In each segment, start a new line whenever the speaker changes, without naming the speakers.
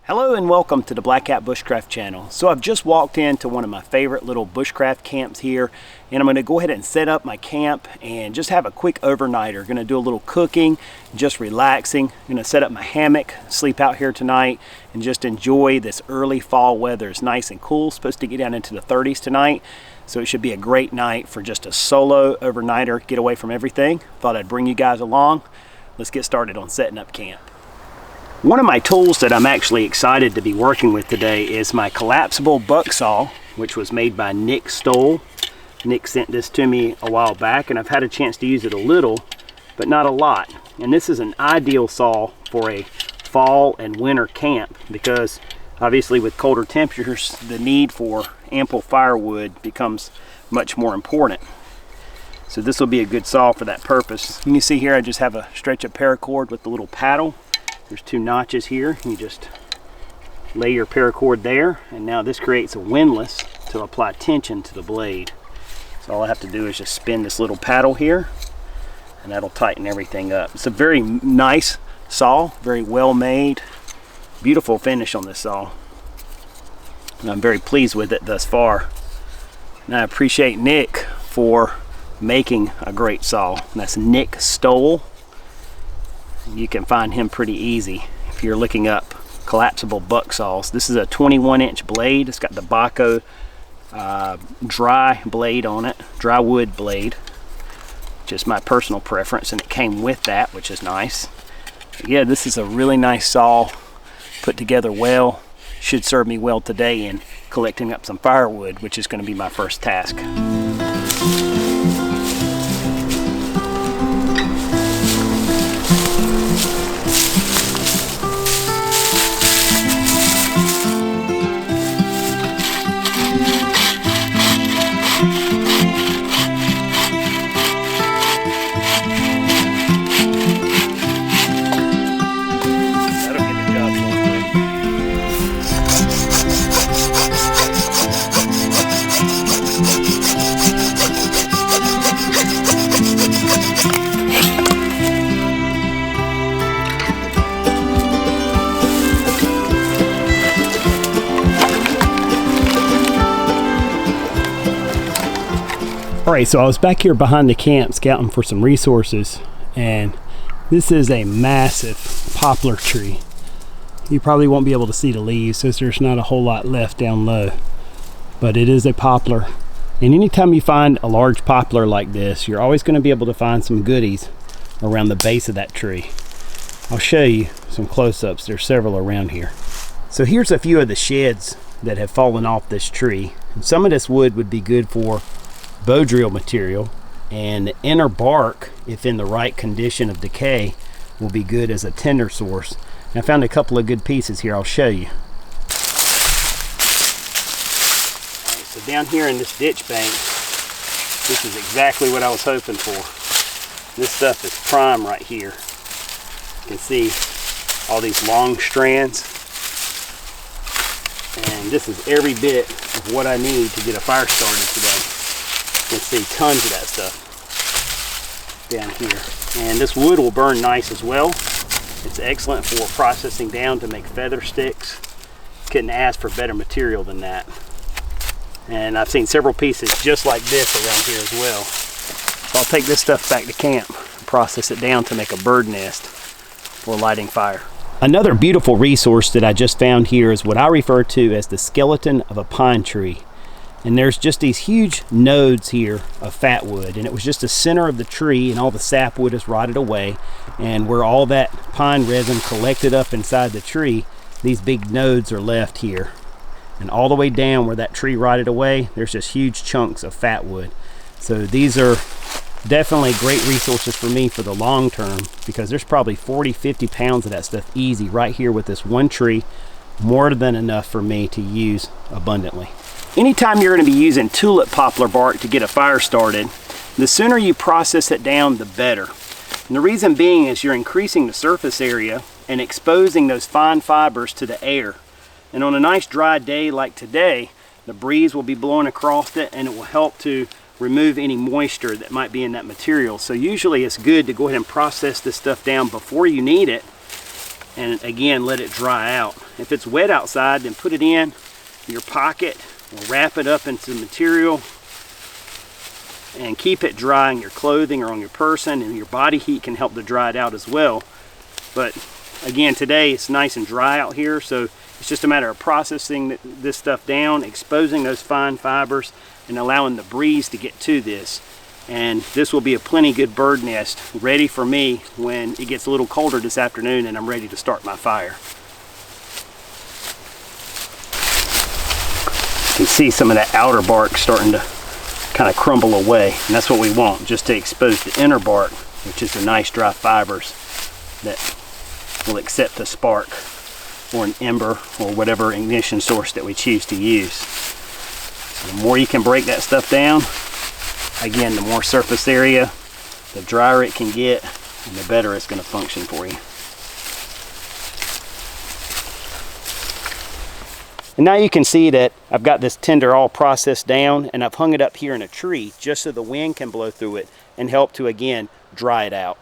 Hello and welcome to the Black Cat Bushcraft channel. So I've just walked into one of my favorite little bushcraft camps here, and I'm going to go ahead and set up my camp and just have a quick overnighter. Going to do a little cooking, just relaxing. Going to set up my hammock, sleep out here tonight, and just enjoy this early fall weather. It's nice and cool. It's supposed to get down into the 30s tonight, so it should be a great night for just a solo overnighter, get away from everything. Thought I'd bring you guys along. Let's get started on setting up camp. One of my tools that I'm actually excited to be working with today is my collapsible BUCKSAW, which was made by Nick Stoll. Nick sent this to me a while back, and I've had a chance to use it a little, but not a lot. And this is an ideal saw for a fall and winter camp because obviously with colder temperatures, the need for ample firewood becomes much more important. So this will be a good saw for that purpose. You can see here I just have a stretch of paracord with the little paddle. There's two notches here. You just lay your paracord there, and now this creates a windlass to apply tension to the blade. So all I have to do is just spin this little paddle here, and that'll tighten everything up. It's a very nice saw, very well made, beautiful finish on this saw, and I'm very pleased with it thus far. And I appreciate Nick for making a great saw. And that's Nick Stoll. You can find him pretty easy if you're looking up collapsible buck saws. This is a 21-inch blade. It's got the Baco dry blade on it, dry wood blade, just my personal preference, and it came with that, which is nice. But yeah, this is a really nice saw, put together well. Should serve me well today in collecting up some firewood, which is going to be my first task. Alright, so I was back here behind the camp scouting for some resources, and this is a massive poplar tree. You probably won't be able to see the leaves since there's not a whole lot left down low, but it is a poplar. And anytime you find a large poplar like this, you're always going to be able to find some goodies around the base of that tree. I'll show you some close-ups. There's several around here. So here's a few of the sheds that have fallen off this tree. And some of this wood would be good for bow drill material, and the inner bark, if in the right condition of decay, will be good as a tinder source. And I found a couple of good pieces here. I'll show you. All right, so down here in this ditch bank, this is exactly what I was hoping for. This stuff is prime right here. You can see all these long strands, and this is every bit of what I need to get a fire started today. You can see tons of that stuff down here, and this wood will burn nice as well. It's excellent for processing down to make feather sticks. Couldn't ask for better material than that. And I've seen several pieces just like this around here as well. So I'll take this stuff back to camp and process it down to make a bird nest for lighting fire. Another beautiful resource that I just found here is what I refer to as the skeleton of a pine tree. And there's just these huge nodes here of fat wood, and it was just the center of the tree, and all the sapwood is rotted away, and where all that pine resin collected up inside the tree, these big nodes are left here. And all the way down where that tree rotted away, there's just huge chunks of fat wood. So these are definitely great resources for me for the long term, because there's probably 40-50 pounds of that stuff easy right here with this one tree. More than enough for me to use abundantly. Anytime you're going to be using tulip poplar bark to get a fire started, the sooner you process it down, the better. And the reason being is you're increasing the surface area and exposing those fine fibers to the air. And on a nice dry day like today, the breeze will be blowing across it, and it will help to remove any moisture that might be in that material. So usually it's good to go ahead and process this stuff down before you need it, and again let it dry out. If it's wet outside, then put it in your pocket or wrap it up into material and keep it dry on your clothing or on your person, and your body heat can help to dry it out as well. But again, today it's nice and dry out here, so it's just a matter of processing this stuff down, exposing those fine fibers, and allowing the breeze to get to this. And this will be a plenty good bird nest ready for me when it gets a little colder this afternoon and I'm ready to start my fire. You can see some of that outer bark starting to kind of crumble away, and that's what we want, just to expose the inner bark, which is the nice dry fibers that will accept a spark or an ember or whatever ignition source that we choose to use. So the more you can break that stuff down, again, the more surface area, the drier it can get, and the better it's going to function for you. And now you can see that I've got this tinder all processed down, and I've hung it up here in a tree just so the wind can blow through it and help to, again, dry it out.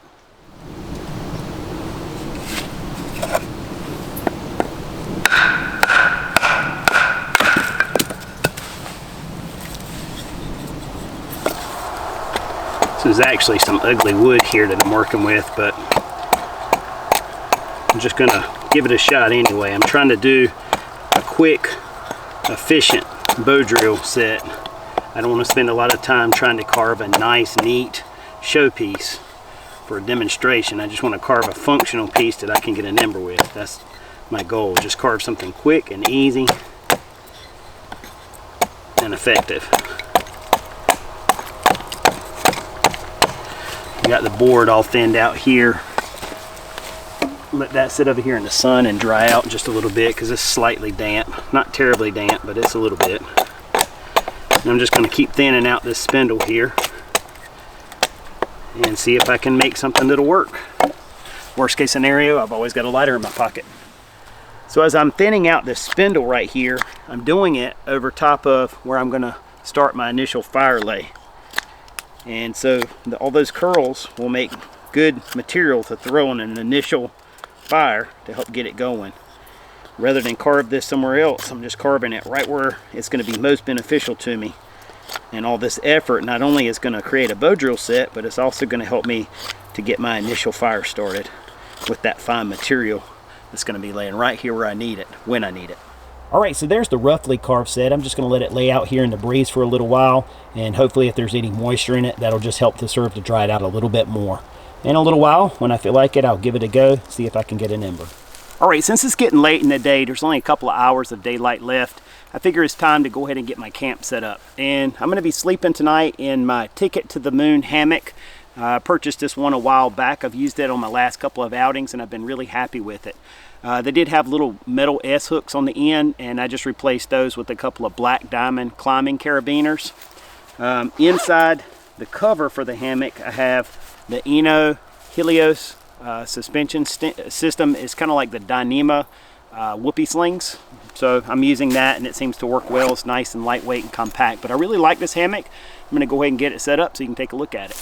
This is actually some ugly wood here that I'm working with, but I'm just going to give it a shot anyway. I'm trying to do a quick, efficient bow drill set. I don't want to spend a lot of time trying to carve a nice, neat showpiece for a demonstration. I just want to carve a functional piece that I can get an ember with. That's my goal. Just carve something quick and easy and effective. Got the board all thinned out here. Let that sit over here in the sun and dry out just a little bit because it's slightly damp. Not terribly damp, but it's a little bit. And I'm just going to keep thinning out this spindle here and see if I can make something that'll work. Worst case scenario, I've always got a lighter in my pocket. So as I'm thinning out this spindle right here, I'm doing it over top of where I'm going to start my initial fire lay. And so all those curls will make good material to throw in an initial fire to help get it going. Rather than carve this somewhere else, I'm just carving it right where it's going to be most beneficial to me. And all this effort not only is going to create a bow drill set, but it's also going to help me to get my initial fire started with that fine material that's going to be laying right here where I need it, when I need it. Alright, so there's the roughly carved set. I'm just going to let it lay out here in the breeze for a little while, and hopefully if there's any moisture in it, that'll just help to serve to dry it out a little bit more. In a little while, when I feel like it, I'll give it a go, see if I can get an ember. Alright, since it's getting late in the day, there's only a couple of hours of daylight left, I figure it's time to go ahead and get my camp set up. And I'm going to be sleeping tonight in my Ticket to the Moon hammock. I purchased this one a while back. I've used it on my last couple of outings, and I've been really happy with it. They did have little metal S-hooks on the end, and I just replaced those with a couple of black diamond climbing carabiners. Inside the cover for the hammock, I have the HELIOS suspension system. It's kind of like the Dyneema whoopee slings. So I'm using that, and it seems to work well. It's nice and lightweight and compact. But I really like this hammock. I'm going to go ahead and get it set up so you can take a look at it.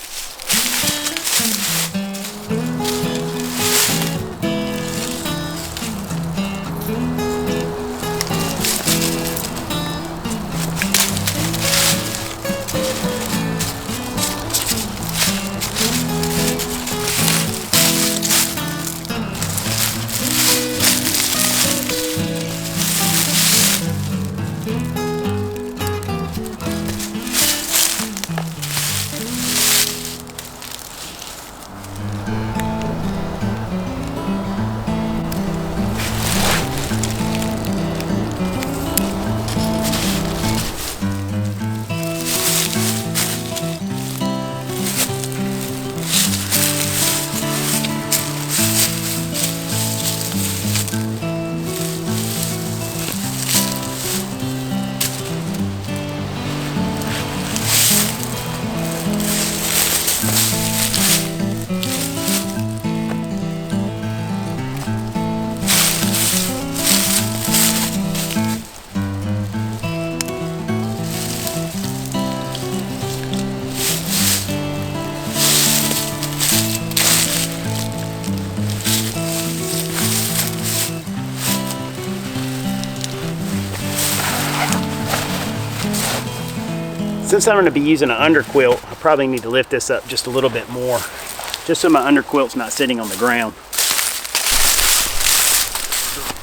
Since I'm going to be using an underquilt, I probably need to lift this up just a little bit more, just so my underquilt's not sitting on the ground.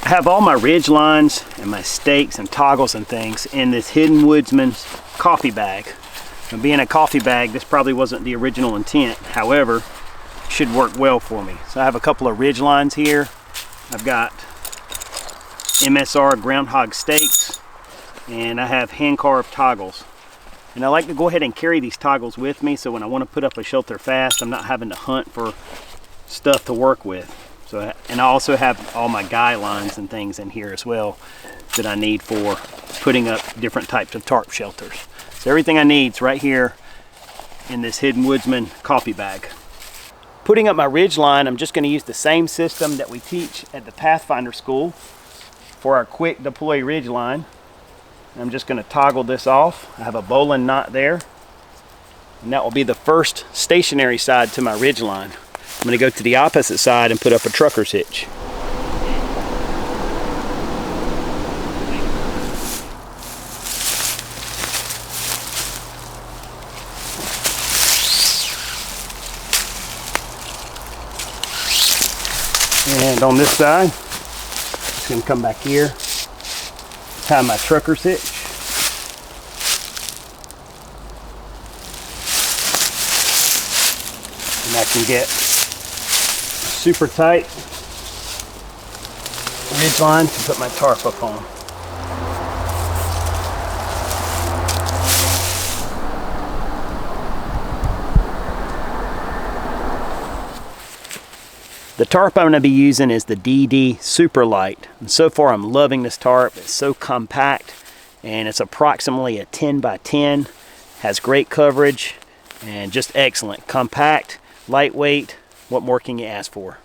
I have all my ridge lines and my stakes and toggles and things in this Hidden Woodsman's coffee bag. Now, being a coffee bag, this probably wasn't the original intent. However, it should work well for me. So I have a couple of ridge lines here. I've got MSR groundhog stakes, and I have hand-carved toggles. And I like to go ahead and carry these toggles with me, so when I want to put up a shelter fast, I'm not having to hunt for stuff to work with. So, and I also have all my guy lines and things in here as well that I need for putting up different types of tarp shelters. So everything I need is right here in this Hidden Woodsman coffee bag. Putting up my ridge line, I'm just going to use the same system that we teach at the Pathfinder School for our quick deploy ridge line. I'm just going to toggle this off. I have a bowline knot there, and that will be the first stationary side to my ridge line. I'm going to go to the opposite side and put up a trucker's hitch. And on this side, I'm just going to come back here, tie my trucker's hitch. And I can get super tight ridge line to put my tarp up on. The tarp I'm going to be using is the DD Super Light, and so far I'm loving this tarp. It's so compact, and it's approximately a 10 by 10, has great coverage, and just excellent. Compact, lightweight, what more can you ask for?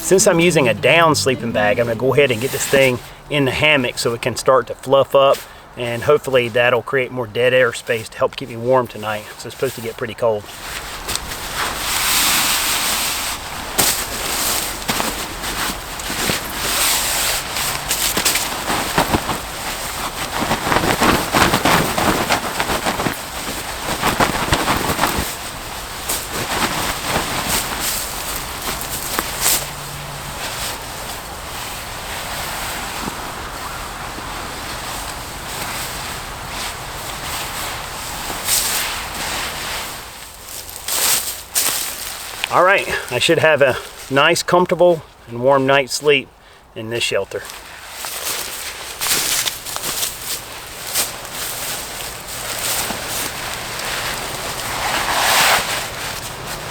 Since I'm using a down sleeping bag, I'm going to go ahead and get this thing in the hammock so it can start to fluff up, and hopefully that'll create more dead air space to help keep me warm tonight. So it's supposed to get pretty cold. All right, I should have a nice, comfortable, and warm night's sleep in this shelter. I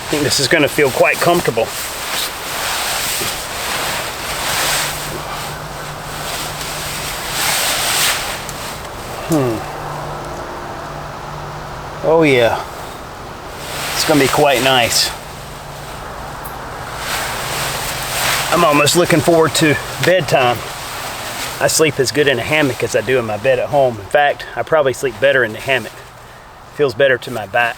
think this is going to feel quite comfortable. Oh yeah, it's going to be quite nice. I'm almost looking forward to bedtime. I sleep as good in a hammock as I do in my bed at home. In fact, I probably sleep better in the hammock. It feels better to my back.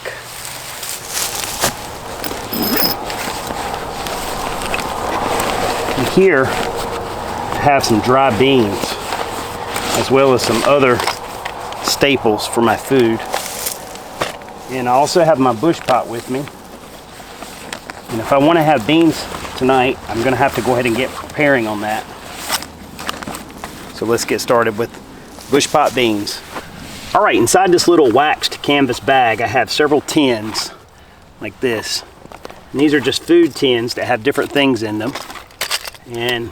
And here, I have some dry beans, as well as some other staples for my food. And I also have my bush pot with me. And if I want to have beans tonight, I'm going to have to go ahead and get preparing on that. So let's get started with bush pot beans. All right, inside this little waxed canvas bag, I have several tins like this. And these are just food tins that have different things in them. And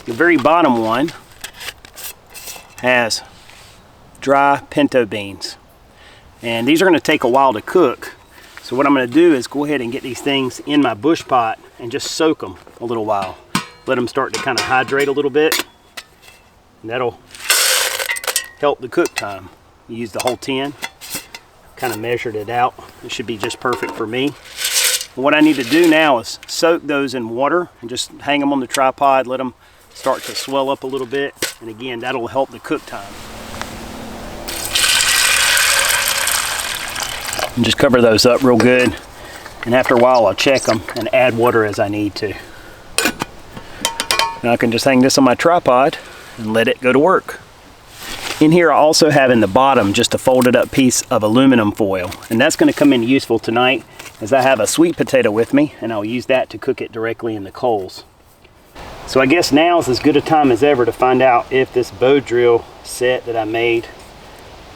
the very bottom one has dry pinto beans. And these are going to take a while to cook. So what I'm going to do is go ahead and get these things in my bush pot and just soak them a little while. Let them start to kind of hydrate a little bit. And that'll help the cook time. You use the whole tin. Kind of measured it out. It should be just perfect for me. What I need to do now is soak those in water and just hang them on the tripod, let them start to swell up a little bit. And again, that'll help the cook time. And just cover those up real good. And after a while, I'll check them and add water as I need to. Now I can just hang this on my tripod and let it go to work. In here I also have in the bottom just a folded up piece of aluminum foil, and that's going to come in useful tonight as I have a sweet potato with me, and I'll use that to cook it directly in the coals. So I guess now is as good a time as ever to find out if this bow drill set that I made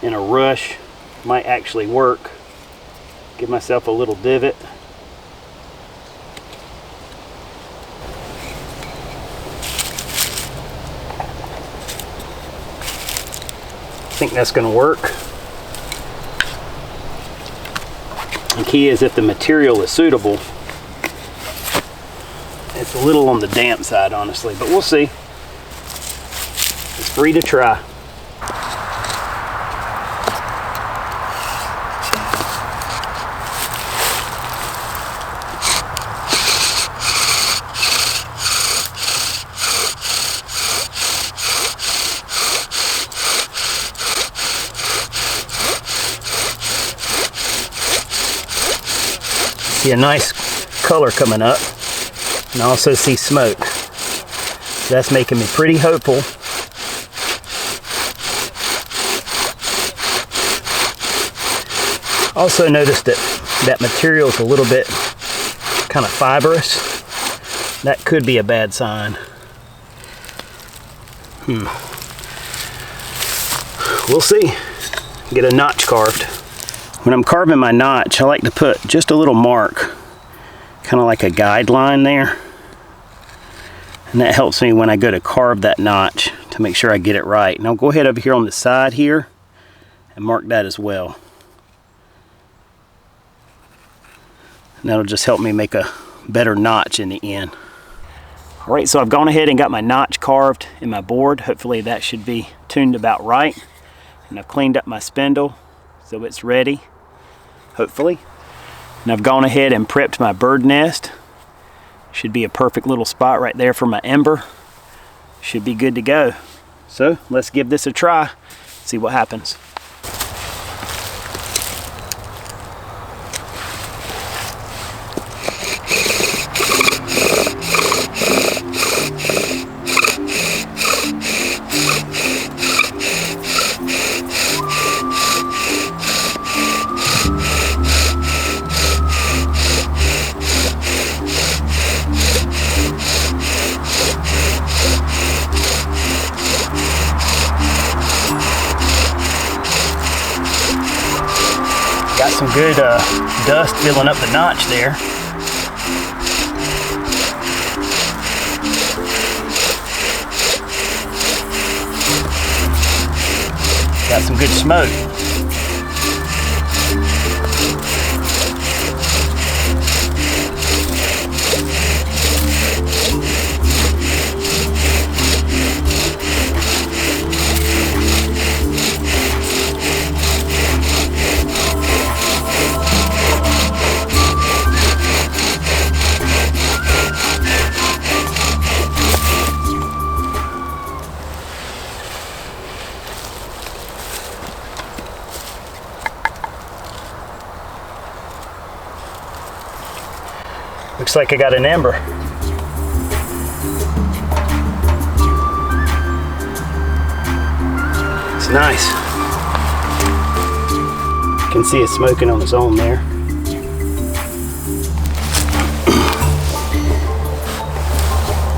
in a rush might actually work. Give myself a little divot. I think that's going to work. The key is if the material is suitable. It's a little on the damp side, honestly, but we'll see. It's free to try. See a nice color coming up, and I also see smoke. So that's making me pretty hopeful. Also noticed that material is a little bit kind of fibrous. That could be a bad sign. We'll see. Get a notch carved. When I'm carving my notch, I like to put just a little mark, kind of like a guideline there. And that helps me when I go to carve that notch to make sure I get it right. And I'll go ahead over here on the side here and mark that as well. And that'll just help me make a better notch in the end. All right, so I've gone ahead and got my notch carved in my board. Hopefully that should be tuned about right. And I've cleaned up my spindle so it's ready. Hopefully. And I've gone ahead and prepped my bird nest. Should be a perfect little spot right there for my ember. Should be good to go. So let's give this a try, see what happens. Got some good dust filling up the notch there. Got some good smoke. Looks like I got an ember. It's nice. You can see it smoking on its own there.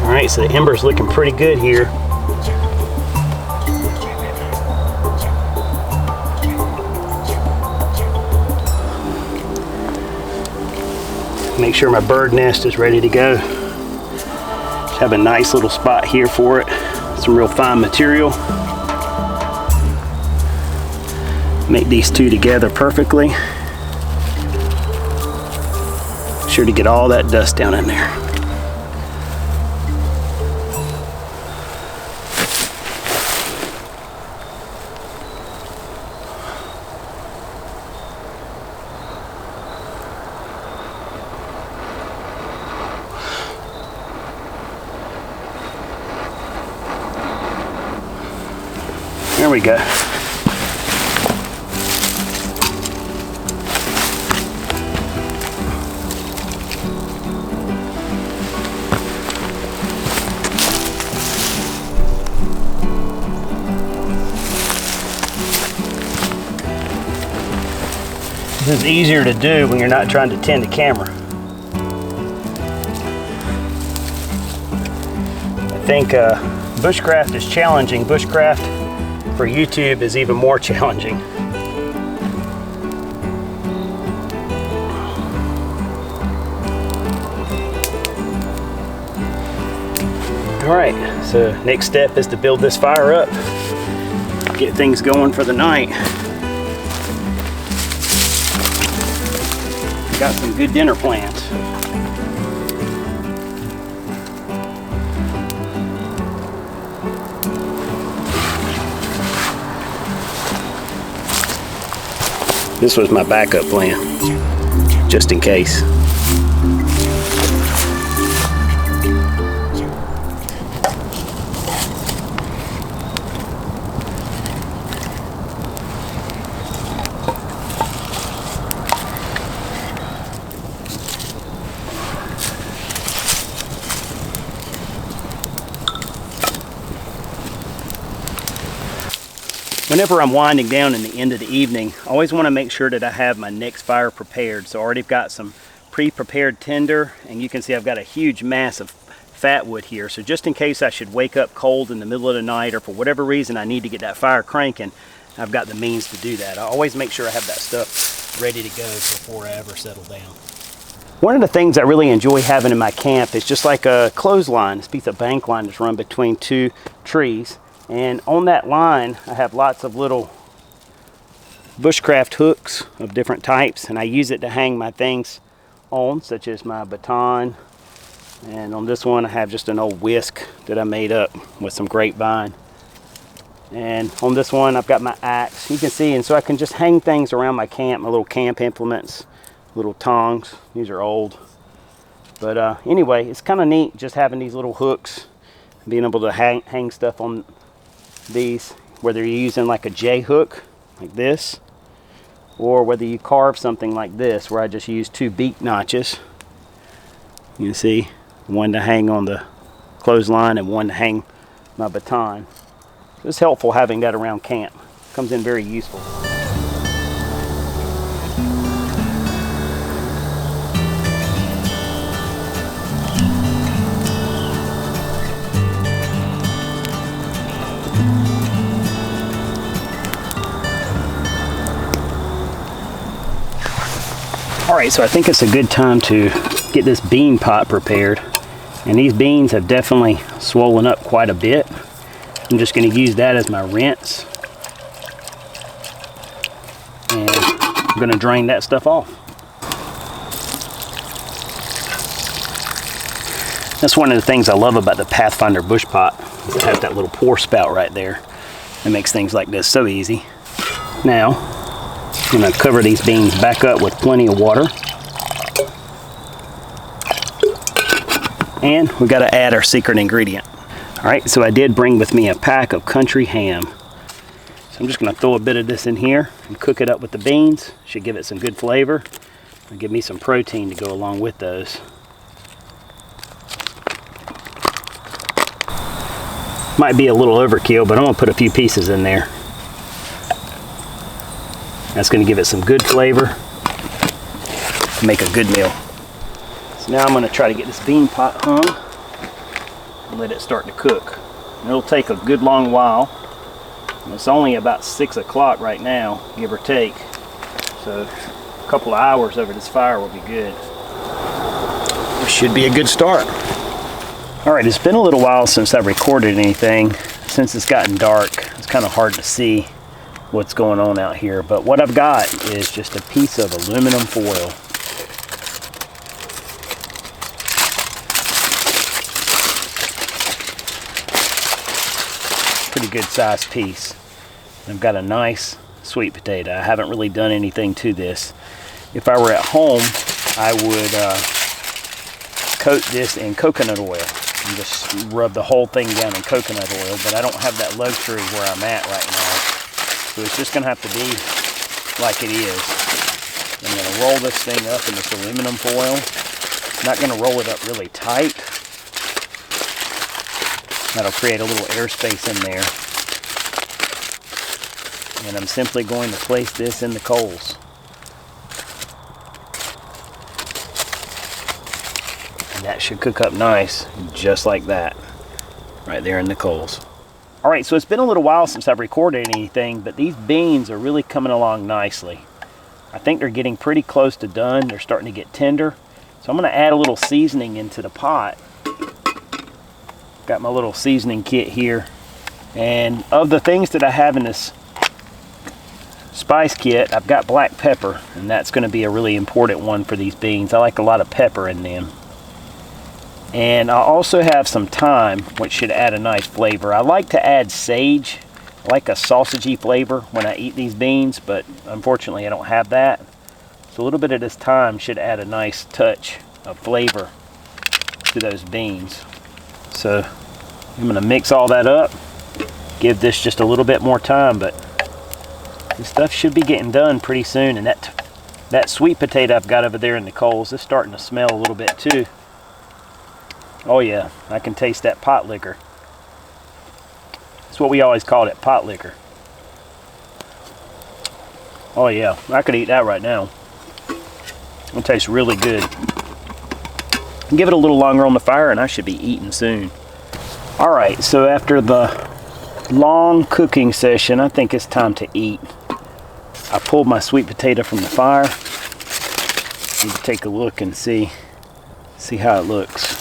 All right, so the ember's looking pretty good here. Make sure my bird nest is ready to go. Just have a nice little spot here for it. Some real fine material. Make these two together perfectly. Make sure to get all that dust down in there. There we go. This is easier to do when you're not trying to tend the camera. I think bushcraft is challenging. Bushcraft for YouTube is even more challenging. All right, so next step is to build this fire up, get things going for the night. Got some good dinner plans. This was my backup plan, just in case. Whenever I'm winding down in the end of the evening, I always want to make sure that I have my next fire prepared. So I already got some pre-prepared tinder, and you can see I've got a huge mass of fat wood here. So just in case I should wake up cold in the middle of the night, or for whatever reason I need to get that fire cranking, I've got the means to do that. I always make sure I have that stuff ready to go before I ever settle down. One of the things I really enjoy having in my camp is just like a clothesline, this piece of bank line that's run between two trees. And on that line, I have lots of little bushcraft hooks of different types, and I use it to hang my things on, such as my baton. And on this one, I have just an old whisk that I made up with some grapevine. And on this one, I've got my axe. You can see, and so I can just hang things around my camp, my little camp implements, little tongs. These are old. But anyway, it's kind of neat just having these little hooks, being able to hang stuff on these, whether you're using like a J hook like this, or whether you carve something like this where I just use two beak notches. You can see one to hang on the clothesline and one to hang my baton. So it's helpful having that around camp. Comes in very useful. Alright, so I think it's a good time to get this bean pot prepared. And these beans have definitely swollen up quite a bit. I'm just going to use that as my rinse. And I'm going to drain that stuff off. That's one of the things I love about the Pathfinder bush pot. Is it has that little pour spout right there. It makes things like this so easy. Now, I'm going to cover these beans back up with plenty of water. And we've got to add our secret ingredient. Alright, so I did bring with me a pack of country ham. So I'm just going to throw a bit of this in here and cook it up with the beans. Should give it some good flavor. And give me some protein to go along with those. Might be a little overkill, but I'm going to put a few pieces in there. That's going to give it some good flavor, make a good meal. So now I'm going to try to get this bean pot hung and let it start to cook. And it'll take a good long while. And it's only about 6 o'clock right now, give or take. So a couple of hours over this fire will be good. which should be a good start. All right, it's been a little while since I recorded anything. Since it's gotten dark, it's kind of hard to see what's going on out here. But what I've got is just a piece of aluminum foil. Pretty good sized piece. I've got a nice sweet potato. I haven't really done anything to this. If I were at home, I would coat this in coconut oil and just rub the whole thing down in coconut oil, but I don't have that luxury where I'm at right now. So it's just gonna have to be like it is. I'm gonna roll this thing up in this aluminum foil. I'm not gonna roll it up really tight. That'll create a little airspace in there. And I'm simply going to place this in the coals. And that should cook up nice, just like that, right there in the coals. All right, so it's been a little while since I've recorded anything, but these beans are really coming along nicely. I think they're getting pretty close to done. They're starting to get tender. So I'm gonna add a little seasoning into the pot. Got my little seasoning kit here. And of the things that I have in this spice kit, I've got black pepper, and that's gonna be a really important one for these beans. I like a lot of pepper in them. And I also have some thyme, which should add a nice flavor. I like to add sage. I like a sausagey flavor when I eat these beans, but unfortunately I don't have that. So a little bit of this thyme should add a nice touch of flavor to those beans. So I'm gonna mix all that up, give this just a little bit more time, but this stuff should be getting done pretty soon. And that sweet potato I've got over there in the coals is starting to smell a little bit too. Oh yeah, I can taste that pot liquor. That's what we always called it, pot liquor. Oh yeah, I could eat that right now. It tastes really good. Give it a little longer on the fire and I should be eating soon. All right, so after the long cooking session, I think it's time to eat. I pulled my sweet potato from the fire. Need to take a look and see how it looks.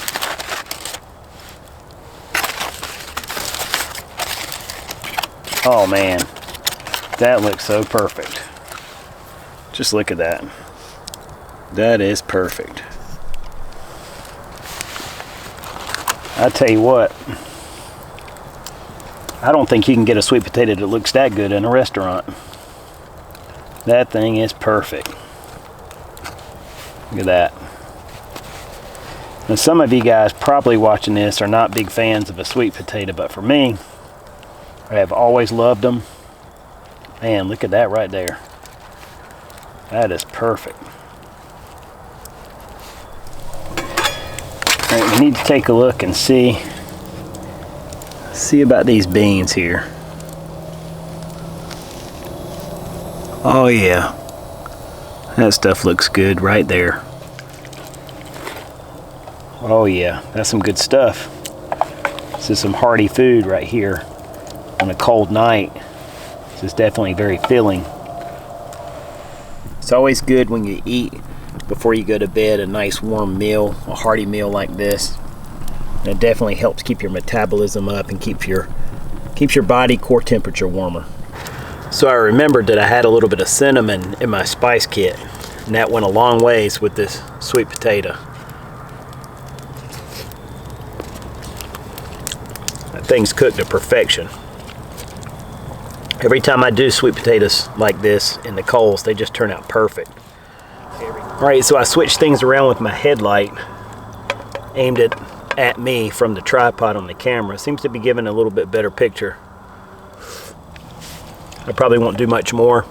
Oh man, that looks so perfect. Just look at that. That is perfect. I tell you what, I don't think you can get a sweet potato that looks that good in a restaurant. That thing is perfect. Look at that. Now some of you guys probably watching this are not big fans of a sweet potato, but for me, I have always loved them. Man, look at that right there. That is perfect. All right, we need to take a look and see about these beans here. Oh yeah, that stuff looks good right there. Oh yeah, that's some good stuff. This is some hearty food right here on a cold night. This is definitely very filling. It's always good when you eat before you go to bed a nice warm meal, a hearty meal like this. And it definitely helps keep your metabolism up and keeps your body core temperature warmer. So I remembered that I had a little bit of cinnamon in my spice kit, and that went a long ways with this sweet potato. That thing's cooked to perfection. Every time I do sweet potatoes like this in the coals, they just turn out perfect. Alright, so I switched things around with my headlight, aimed it at me from the tripod on the camera. Seems to be giving a little bit better picture. I probably won't do much more.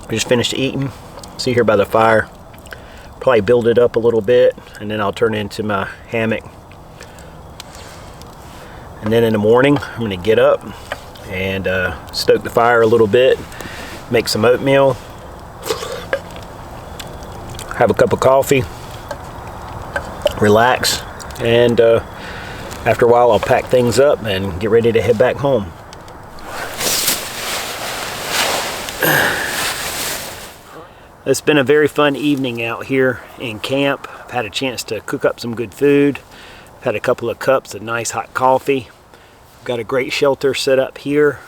I just finished eating. See here by the fire. Probably build it up a little bit, and then I'll turn it into my hammock. And then in the morning, I'm going to get up and stoke the fire a little bit, make some oatmeal, have a cup of coffee, relax, and after a while I'll pack things up and get ready to head back home. It's been a very fun evening out here in camp. I've had a chance to cook up some good food. I've had a couple of cups of nice hot coffee. I've got a great shelter set up here.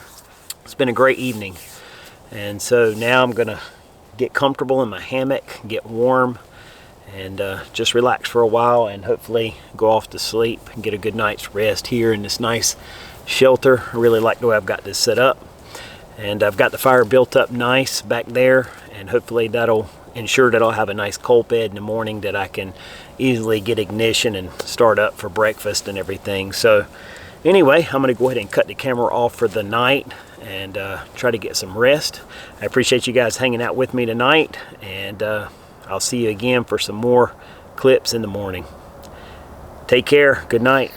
It's been a great evening. And so now I'm gonna get comfortable in my hammock, get warm, and just relax for a while and hopefully go off to sleep and get a good night's rest here in this nice shelter. I really like the way I've got this set up. And I've got the fire built up nice back there, and hopefully that'll ensure that I'll have a nice coal bed in the morning that I can easily get ignition and start up for breakfast and everything. So anyway, I'm going to go ahead and cut the camera off for the night and try to get some rest. I appreciate you guys hanging out with me tonight, and I'll see you again for some more clips in the morning. Take care. Good night.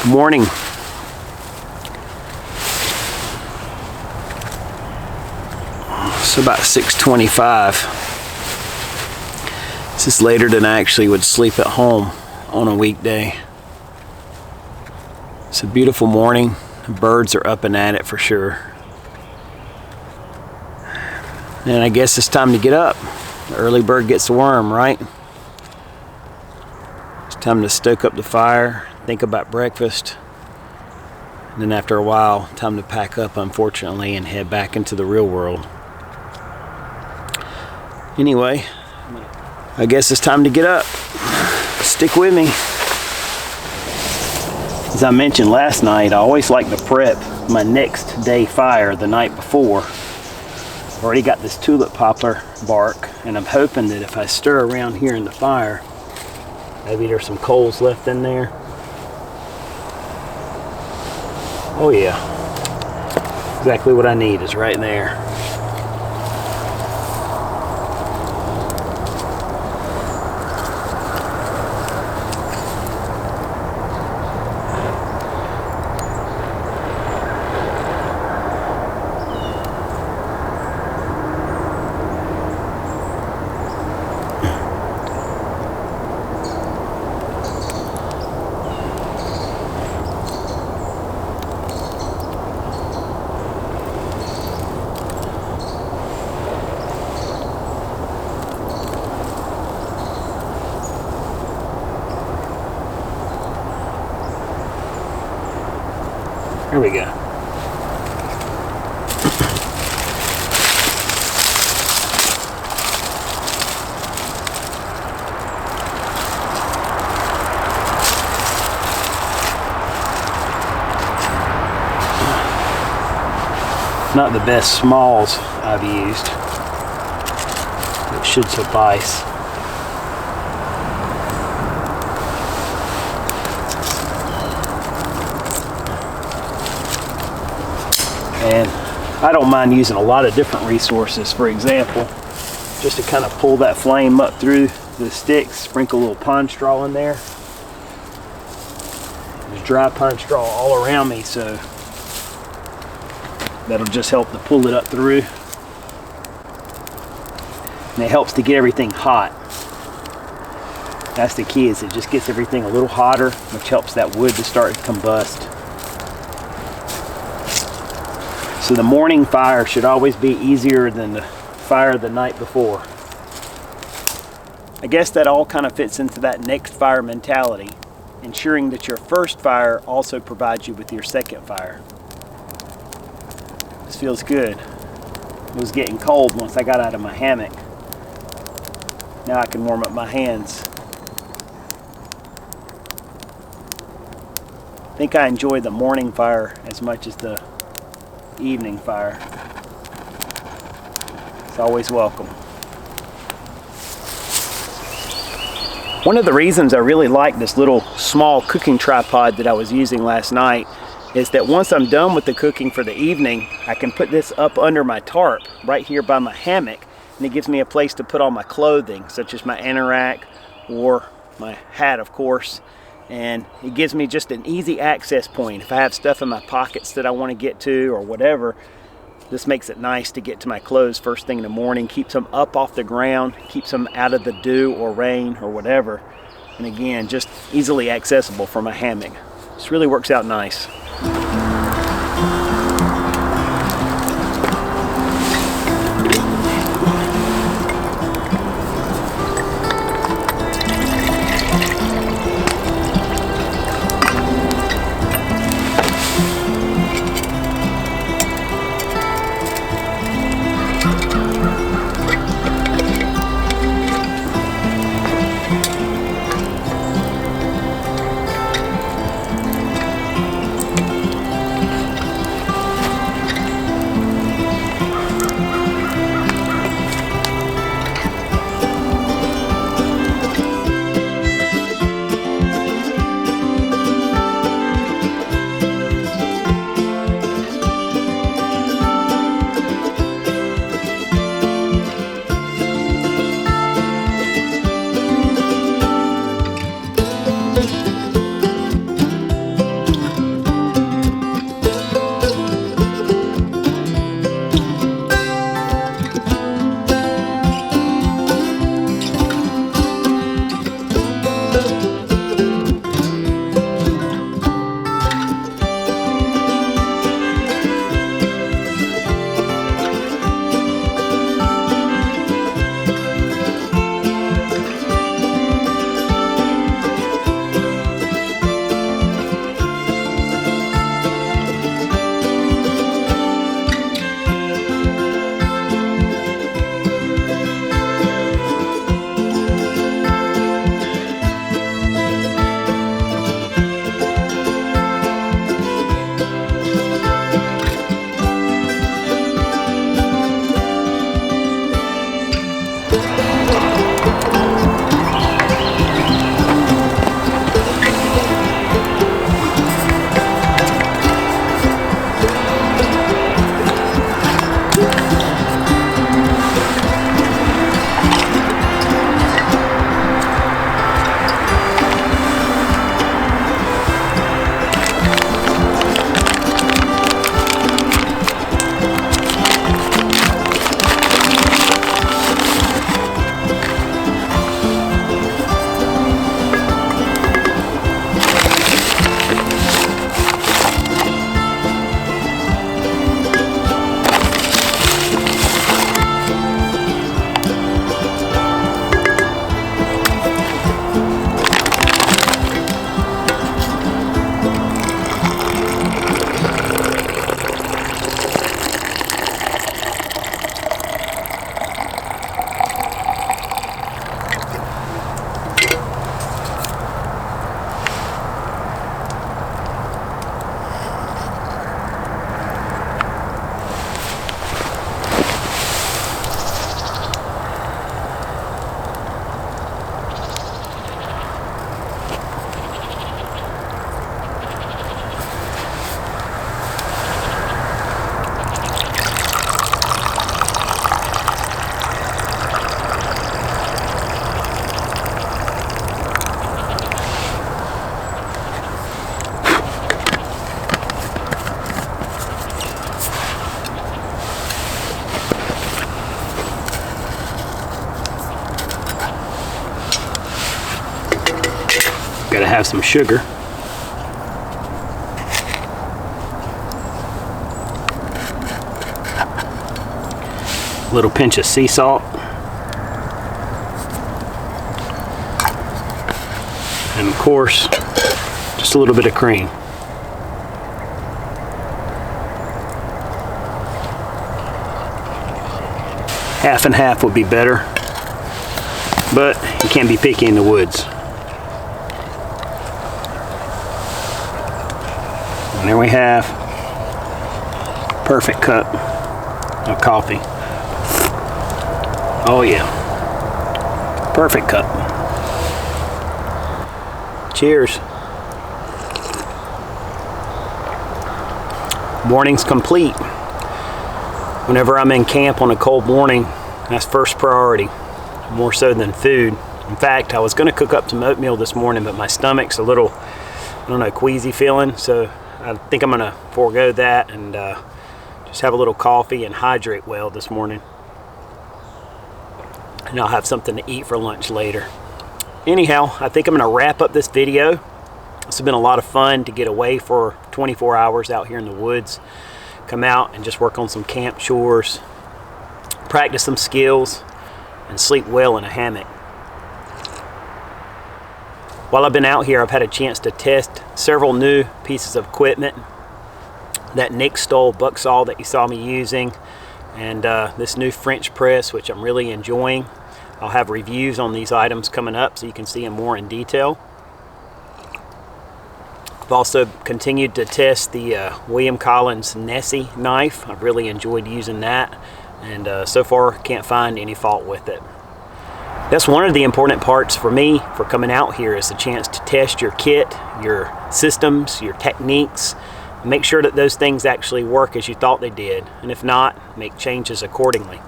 Morning. It's about 6:25. This is later than I actually would sleep at home on a weekday. It's a beautiful morning. The birds are up and at it for sure. And I guess it's time to get up. The early bird gets the worm, right? It's time to stoke up the fire, think about breakfast, and then after a while, time to pack up, unfortunately, and head back into the real world. Anyway, I guess it's time to get up. Stick with me. As I mentioned last night, I always like to prep my next day fire the night before. I've already got this tulip poplar bark, and I'm hoping that if I stir around here in the fire, maybe there's some coals left in there. Oh yeah, exactly what I need is right there. Here we go. Not the best smalls I've used. It should suffice. And I don't mind using a lot of different resources. For example, just to kind of pull that flame up through the sticks, sprinkle a little pine straw in there. There's dry pine straw all around me, so that'll just help to pull it up through. And it helps to get everything hot. That's the key, is it just gets everything a little hotter, which helps that wood to start to combust. So the morning fire should always be easier than the fire the night before. I guess that all kind of fits into that next fire mentality, ensuring that your first fire also provides you with your second fire. This feels good. It was getting cold once I got out of my hammock. Now I can warm up my hands. I think I enjoy the morning fire as much as the evening fire. It's always welcome. One of the reasons I really like this little small cooking tripod that I was using last night is that once I'm done with the cooking for the evening, I can put this up under my tarp right here by my hammock, and it gives me a place to put all my clothing, such as my anorak or my hat, of course, and it gives me just an easy access point. If I have stuff in my pockets that I want to get to or whatever, this makes it nice to get to my clothes first thing in the morning, keeps them up off the ground, keeps them out of the dew or rain or whatever. And again, just easily accessible from my hammock. This really works out nice.
Gotta have some sugar. A little pinch of sea salt. And of course, just a little bit of cream. Half and half would be better, but you can't be picky in the woods. And there we have perfect cup of coffee. Oh yeah, perfect cup.
Cheers. Morning's complete. Whenever I'm in camp on a cold morning, that's first priority, more so than food. In fact, I was going to cook up some oatmeal this morning, but my stomach's a little, I don't know, queasy feeling, so I think I'm going to forego that and just have a little coffee and hydrate well this morning. And I'll have something to eat for lunch later. Anyhow, I think I'm going to wrap up this video. This has been a lot of fun to get away for 24 hours out here in the woods. Come out and just work on some camp chores, practice some skills, and sleep well in a hammock. While I've been out here, I've had a chance to test several new pieces of equipment. That Nick Stoll BUCKSAW that you saw me using, and this new French press, which I'm really enjoying. I'll have reviews on these items coming up so you can see them more in detail. I've also continued to test the William Collins Nessie knife. I've really enjoyed using that, and so far can't find any fault with it. That's one of the important parts for me for coming out here, is the chance to test your kit, your systems, your techniques. Make sure that those things actually work as you thought they did, and if not, make changes accordingly.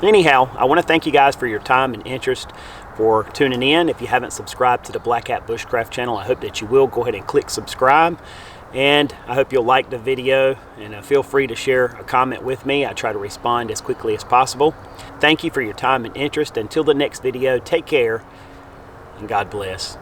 Anyhow, I want to thank you guys for your time and interest, for tuning in. If you haven't subscribed to the Black Hat Bushcraft channel, I hope that you will. Go ahead and click subscribe, and I hope you'll like the video, and feel free to share a comment with me. I try to respond as quickly as possible. Thank you for your time and interest. Until the next video, take care, and God bless.